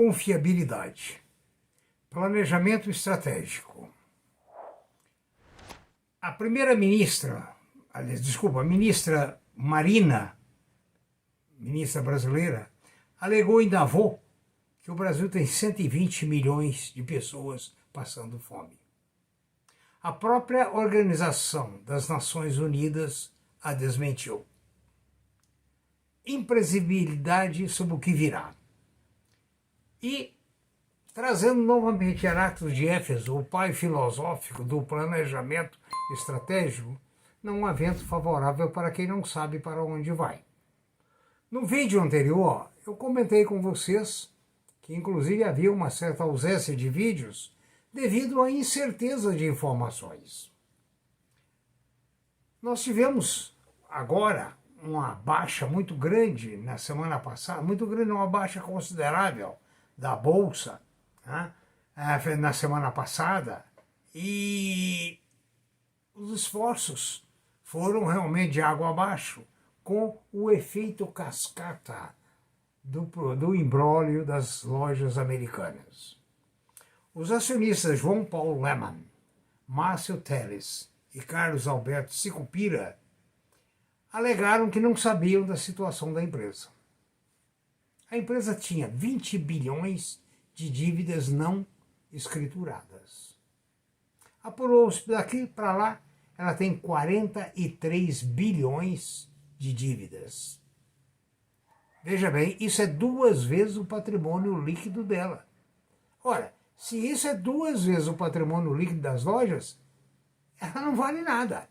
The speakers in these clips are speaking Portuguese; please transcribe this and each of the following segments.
Confiabilidade. Planejamento estratégico. A ministra Marina, ministra brasileira, alegou em Davos que o Brasil tem 120 milhões de pessoas passando fome. A própria Organização das Nações Unidas a desmentiu. Imprevisibilidade sobre o que virá. E, trazendo novamente Heráclito de Éfeso, o pai filosófico do planejamento estratégico, não há vento favorável para quem não sabe para onde vai. No vídeo anterior, eu comentei com vocês que inclusive havia uma certa ausência de vídeos devido à incerteza de informações. Nós tivemos agora uma baixa muito grande na semana passada, muito grande, uma baixa considerável da Bolsa, né, na semana passada, e os esforços foram realmente de água abaixo, com o efeito cascata do imbróglio das lojas americanas. Os acionistas João Paulo Lemann, Márcio Teles e Carlos Alberto Sicupira alegaram que não sabiam da situação da empresa. A empresa tinha 20 bilhões de dívidas não escrituradas. Apurou-se daqui para lá, ela tem 43 bilhões de dívidas. Veja bem, isso é 2 vezes o patrimônio líquido dela. Ora, se isso é 2 vezes o patrimônio líquido das lojas, ela não vale nada.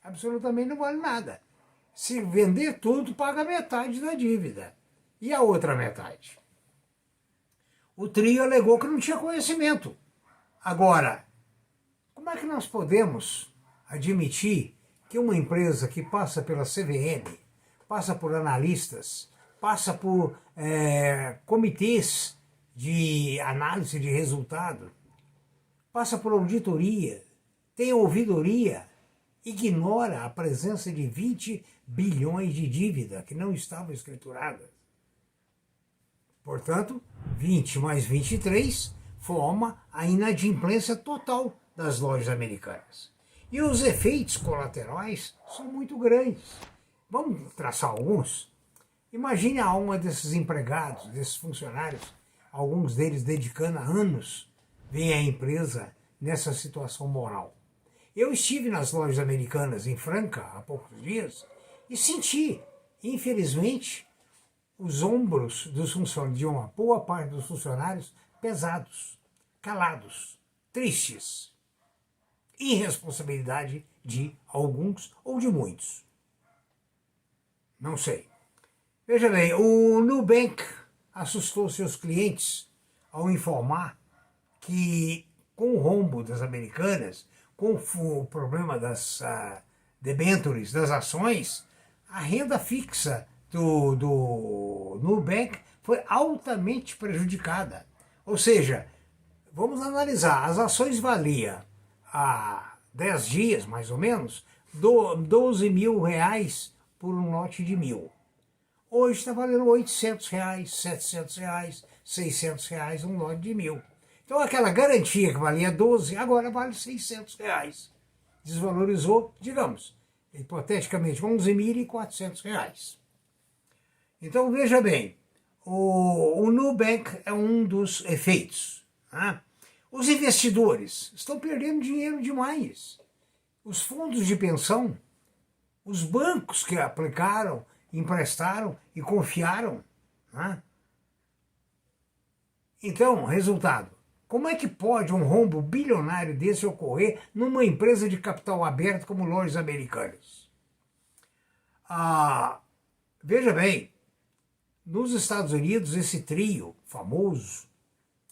Absolutamente não vale nada. Se vender tudo, paga metade da dívida. E a outra metade? O trio alegou que não tinha conhecimento. Agora, como é que nós podemos admitir que uma empresa que passa pela CVM, passa por analistas, passa por comitês de análise de resultado, passa por auditoria, tem ouvidoria, ignora a presença de 20 bilhões de dívida que não estavam escrituradas? Portanto, 20 mais 23 forma a inadimplência total das lojas americanas. E os efeitos colaterais são muito grandes. Vamos traçar alguns? Imagine a alma desses empregados, desses funcionários, alguns deles dedicando anos, vem a empresa nessa situação moral. Eu estive nas lojas americanas em Franca há poucos dias e senti, infelizmente, os ombros dos funcionários, de uma boa parte dos funcionários, pesados, calados, tristes. Irresponsabilidade de alguns ou de muitos. Não sei. Veja bem, o Nubank assustou seus clientes ao informar que, com o rombo das americanas, com o problema das debentures, das ações, a renda fixa do Nubank foi altamente prejudicada. Ou seja, vamos analisar, as ações valiam há 10 dias, mais ou menos, 12 mil reais por um lote de 1.000. Hoje está valendo 800 reais, 700 reais, 600 reais um lote de 1.000. Então aquela garantia que valia 12, agora vale 600 reais. Desvalorizou, digamos, hipoteticamente, 11.400 reais. Então veja bem, o Nubank é um dos efeitos. Né? Os investidores estão perdendo dinheiro demais. Os fundos de pensão, os bancos que aplicaram, emprestaram e confiaram. Né? Então, resultado, como é que pode um rombo bilionário desse ocorrer numa empresa de capital aberto como lojas americanas? Veja bem, nos Estados Unidos esse trio famoso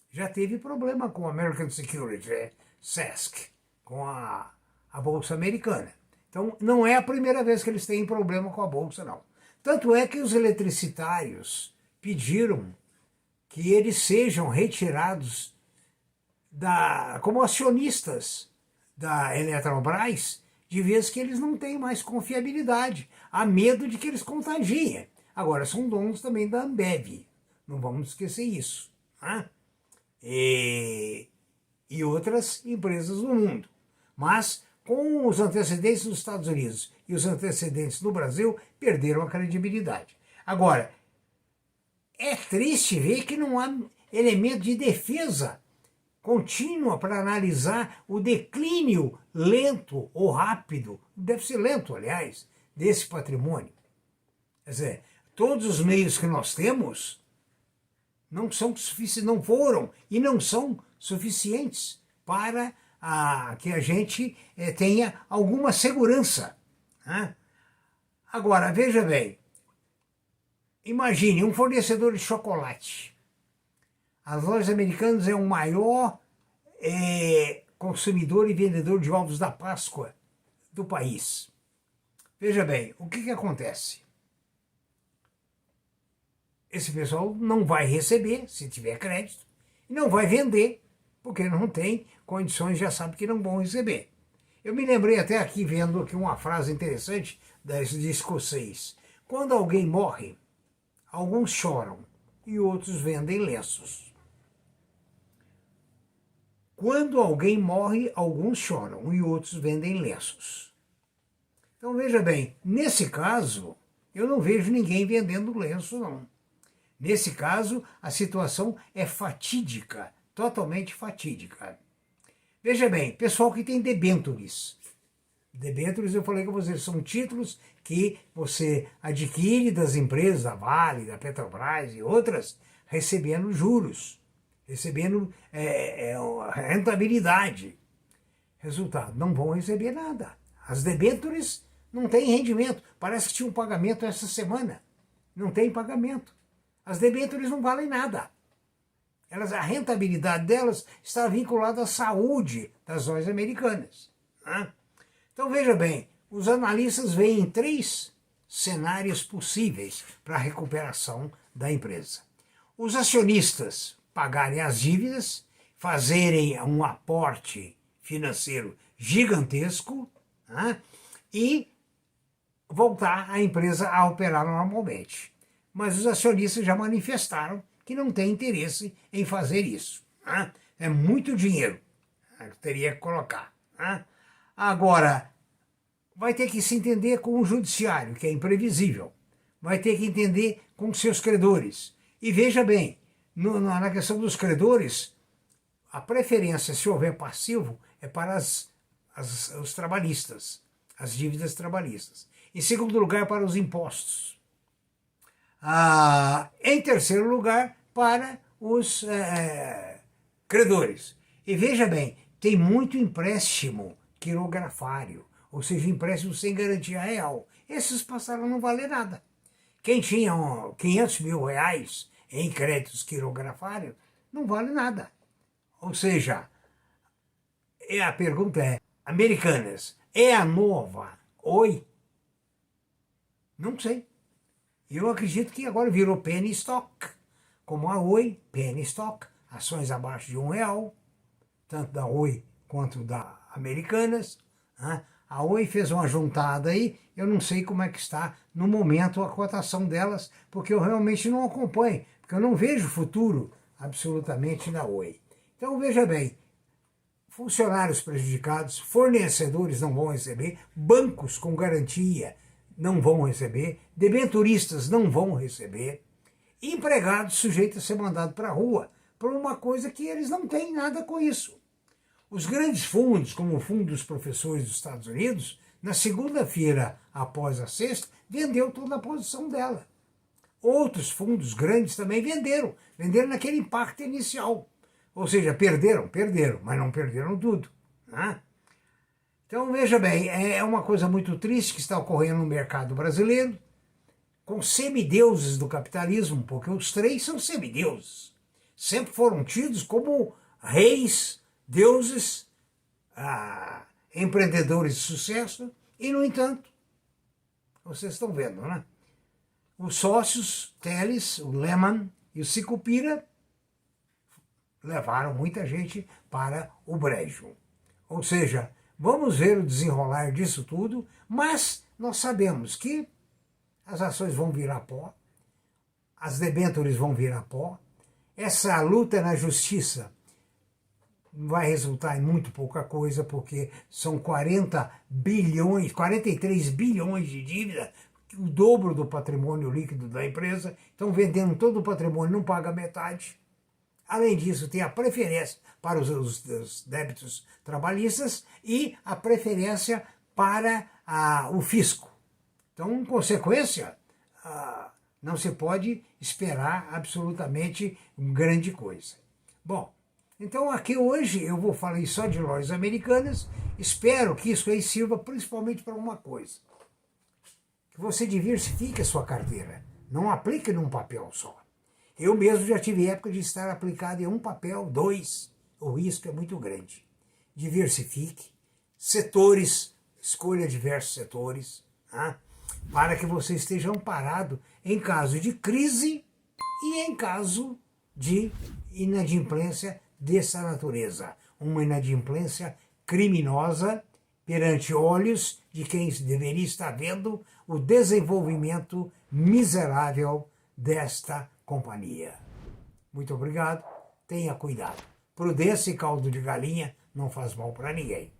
já teve problema com a American Security, SESC, com a Bolsa Americana. Então não é a primeira vez que eles têm problema com a Bolsa, não. Tanto é que os eletricitários pediram que eles sejam retirados como acionistas da Eletrobras, de vez que eles não têm mais confiabilidade, há medo de que eles contagiem. Agora, são donos também da Ambev, Não vamos esquecer isso. Né? E outras empresas no mundo. Mas, com os antecedentes dos Estados Unidos e os antecedentes no Brasil, perderam a credibilidade. Agora, é triste ver que não há elemento de defesa contínua para analisar o declínio lento ou rápido, deve ser lento, aliás, desse patrimônio. Quer dizer, todos os meios que nós temos não são suficientes, não foram e não são suficientes para que a gente tenha alguma segurança. Né? Agora, veja bem, imagine um fornecedor de chocolate. As lojas americanas é o maior consumidor e vendedor de ovos da Páscoa do país. Veja bem, o que acontece? Esse pessoal não vai receber, se tiver crédito, e não vai vender, porque não tem condições, já sabe que não vão receber. Eu me lembrei até aqui, vendo aqui uma frase interessante de escocês. Quando alguém morre, alguns choram e outros vendem lenços. Quando alguém morre, alguns choram e outros vendem lenços. Então veja bem, nesse caso, eu não vejo ninguém vendendo lenço, não. Nesse caso, a situação é fatídica, totalmente fatídica. Veja bem, pessoal que tem debêntures. Debêntures, eu falei com vocês, são títulos que você adquire das empresas, da Vale, da Petrobras e outras, recebendo juros, recebendo rentabilidade. Resultado, não vão receber nada. As debêntures não têm rendimento. Parece que tinha um pagamento essa semana. Não tem pagamento. As debêntures não valem nada. A rentabilidade delas está vinculada à saúde das lojas americanas. Né? Então veja bem, os analistas veem 3 cenários possíveis para a recuperação da empresa. Os acionistas pagarem as dívidas, fazerem um aporte financeiro gigantesco, né? E voltar a empresa a operar normalmente. Mas os acionistas já manifestaram que não têm interesse em fazer isso. Né? É muito dinheiro que teria que colocar. Né? Agora, vai ter que se entender com o judiciário, que é imprevisível. Vai ter que entender com seus credores. E veja bem, na questão dos credores, a preferência, se houver passivo, é para os trabalhistas, as dívidas trabalhistas. Em segundo lugar, para os impostos. Em terceiro lugar, para os credores. E veja bem, tem muito empréstimo quirografário, ou seja, empréstimo sem garantia real. Esses passaram a não valer nada. Quem tinha 500 mil reais em créditos quirografários, não vale nada. Ou seja, a pergunta é, Americanas, é a nova Oi? Não sei. Eu acredito que agora virou penny stock, como a Oi, penny stock, ações abaixo de R$1, tanto da Oi quanto da Americanas. Né? A Oi fez uma juntada aí, eu não sei como é que está no momento a cotação delas, porque eu realmente não acompanho, porque eu não vejo futuro absolutamente na Oi. Então veja bem, funcionários prejudicados, fornecedores não vão receber, bancos com garantia não vão receber, debenturistas não vão receber, empregados sujeitos a ser mandados para a rua por uma coisa que eles não têm nada com isso. Os grandes fundos, como o Fundo dos Professores dos Estados Unidos, na segunda-feira após a sexta, vendeu toda a posição dela. Outros fundos grandes também venderam naquele impacto inicial. Ou seja, perderam, mas não perderam tudo. Né? Então, veja bem, é uma coisa muito triste que está ocorrendo no mercado brasileiro, com semideuses do capitalismo, porque os 3 são semideuses. Sempre foram tidos como reis, deuses, empreendedores de sucesso, e, no entanto, vocês estão vendo, né? Os sócios, Teles, o Lehman e o Sicupira, levaram muita gente para o brejo. Ou seja, vamos ver o desenrolar disso tudo, mas nós sabemos que as ações vão virar pó, as debêntures vão virar pó, essa luta na justiça vai resultar em muito pouca coisa, porque são 40 bilhões, 43 bilhões de dívida, o dobro do patrimônio líquido da empresa. Estão vendendo todo o patrimônio, não paga metade. Além disso, tem a preferência para os débitos trabalhistas e a preferência para o fisco. Então, em consequência, não se pode esperar absolutamente grande coisa. Bom, então aqui hoje eu vou falar só de lojas americanas. Espero que isso aí sirva principalmente para uma coisa: que você diversifique a sua carteira. Não aplique num papel só. Eu mesmo já tive época de estar aplicado em um papel, 2. O risco é muito grande. Diversifique setores, escolha diversos setores, para que você esteja amparado em caso de crise e em caso de inadimplência dessa natureza. Uma inadimplência criminosa perante olhos de quem deveria estar vendo o desenvolvimento miserável desta companhia. Muito obrigado, tenha cuidado. Prudência e caldo de galinha não faz mal para ninguém.